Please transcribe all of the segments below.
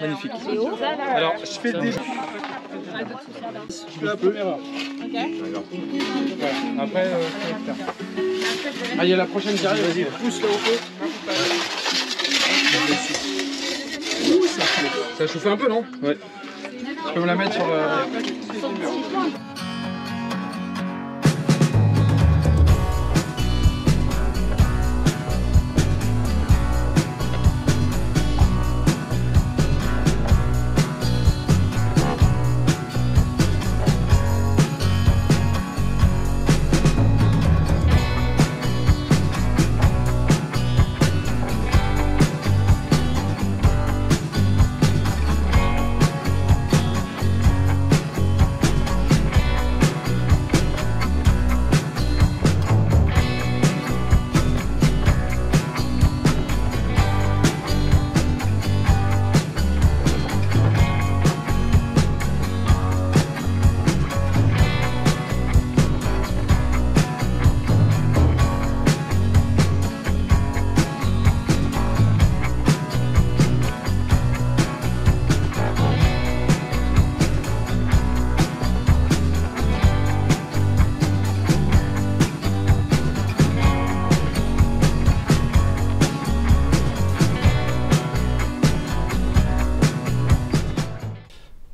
Magnifique. Alors, je fais le début. La première heure. Ok. Voilà. Après, ah, il y a la prochaine qui arrive. Vas-y, pousse là au feu. Ça a chauffé un peu, non? Ouais. Je peux me la mettre sur le...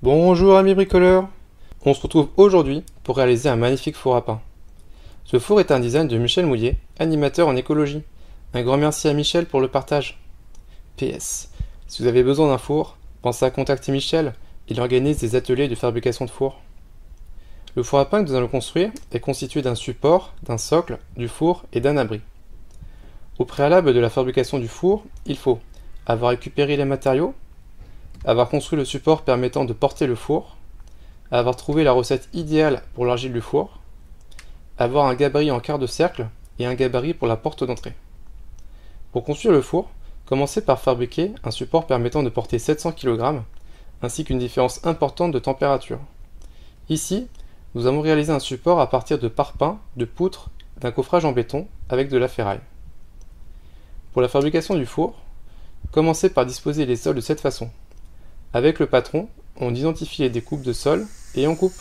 Bonjour amis bricoleurs, on se retrouve aujourd'hui pour réaliser un magnifique four à pain. Ce four est un design de Michel Mouillet, animateur en écologie. Un grand merci à Michel pour le partage. PS, si vous avez besoin d'un four, pensez à contacter Michel, il organise des ateliers de fabrication de fours. Le four à pain que nous allons construire est constitué d'un support, d'un socle, du four et d'un abri. Au préalable de la fabrication du four, il faut avoir récupéré les matériaux, avoir construit le support permettant de porter le four, avoir trouvé la recette idéale pour l'argile du four, avoir un gabarit en quart de cercle et un gabarit pour la porte d'entrée. Pour construire le four, commencez par fabriquer un support permettant de porter 700 kg ainsi qu'une différence importante de température. Ici, nous avons réalisé un support à partir de parpaings, de poutres, d'un coffrage en béton avec de la ferraille. Pour la fabrication du four, commencez par disposer les sols de cette façon. Avec le patron, on identifie les découpes de sol et on coupe.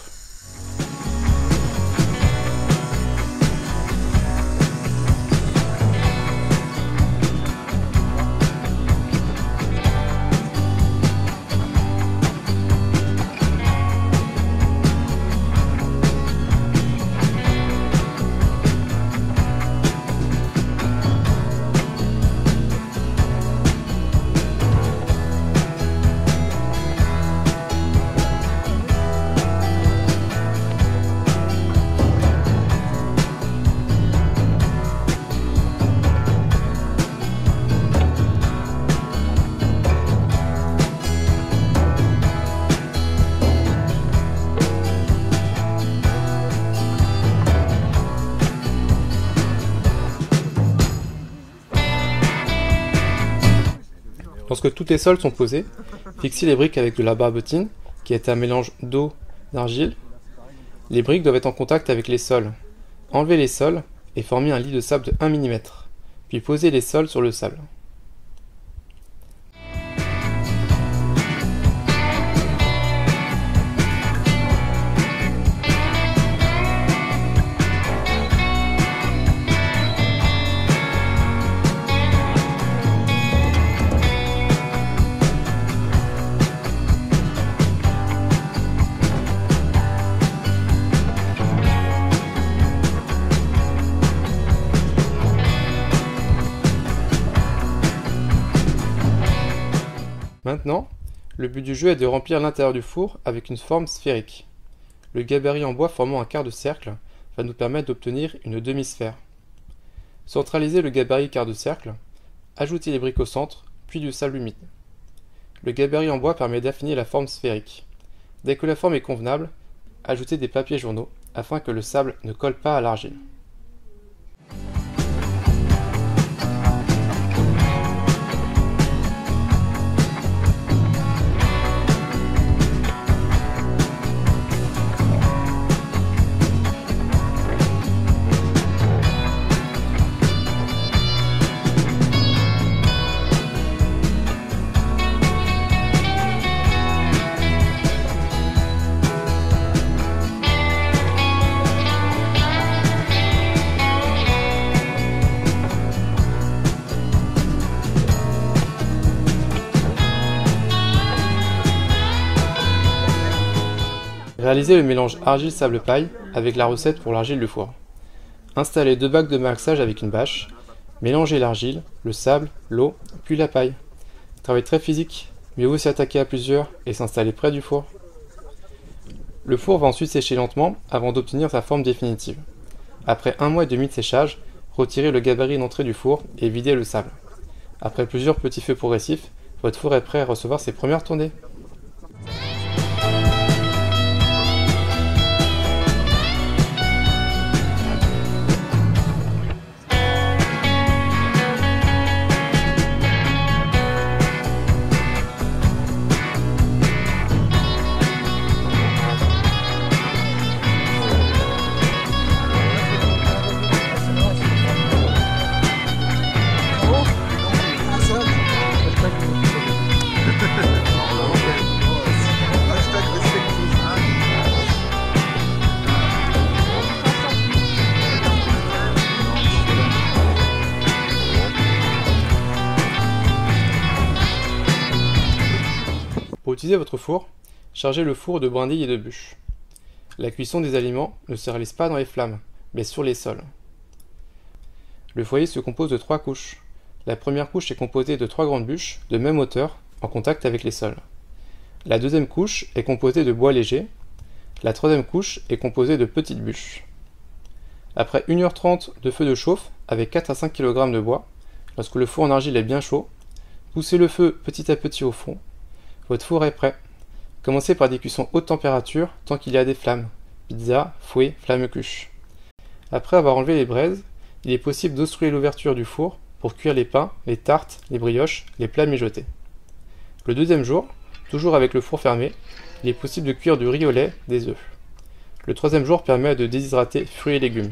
Lorsque tous les sols sont posés, fixez les briques avec de la barbotine, qui est un mélange d'eau, d'argile. Les briques doivent être en contact avec les sols. Enlevez les sols et formez un lit de sable de 1 mm, puis posez les sols sur le sable. Maintenant, le but du jeu est de remplir l'intérieur du four avec une forme sphérique. Le gabarit en bois formant un quart de cercle va nous permettre d'obtenir une demi-sphère. Centralisez le gabarit quart de cercle, ajoutez les briques au centre, puis du sable humide. Le gabarit en bois permet d'affiner la forme sphérique. Dès que la forme est convenable, ajoutez des papiers journaux afin que le sable ne colle pas à l'argile. Réalisez le mélange argile-sable-paille avec la recette pour l'argile du four. Installez 2 bacs de malaxage avec une bâche. Mélangez l'argile, le sable, l'eau, puis la paille. Travail très physique, mieux vaut s'y attaquer à plusieurs et s'installer près du four. Le four va ensuite sécher lentement avant d'obtenir sa forme définitive. Après 1 mois et demi de séchage, retirez le gabarit d'entrée du four et videz le sable. Après plusieurs petits feux progressifs, votre four est prêt à recevoir ses premières tournées. Pour utiliser votre four, chargez le four de brindilles et de bûches. La cuisson des aliments ne se réalise pas dans les flammes, mais sur les sols. Le foyer se compose de 3 couches. La première couche est composée de 3 grandes bûches de même hauteur, en contact avec les sols. La deuxième couche est composée de bois léger. La troisième couche est composée de petites bûches. Après 1h30 de feu de chauffe avec 4 à 5 kg de bois, lorsque le four en argile est bien chaud, poussez le feu petit à petit au fond. Votre four est prêt. Commencez par des cuissons haute température tant qu'il y a des flammes. Pizza, fouet, flamme-cuche. Après avoir enlevé les braises, il est possible d'obstruer l'ouverture du four pour cuire les pains, les tartes, les brioches, les plats mijotés. Le deuxième jour, toujours avec le four fermé, il est possible de cuire du riz au lait, des œufs. Le troisième jour permet de déshydrater fruits et légumes.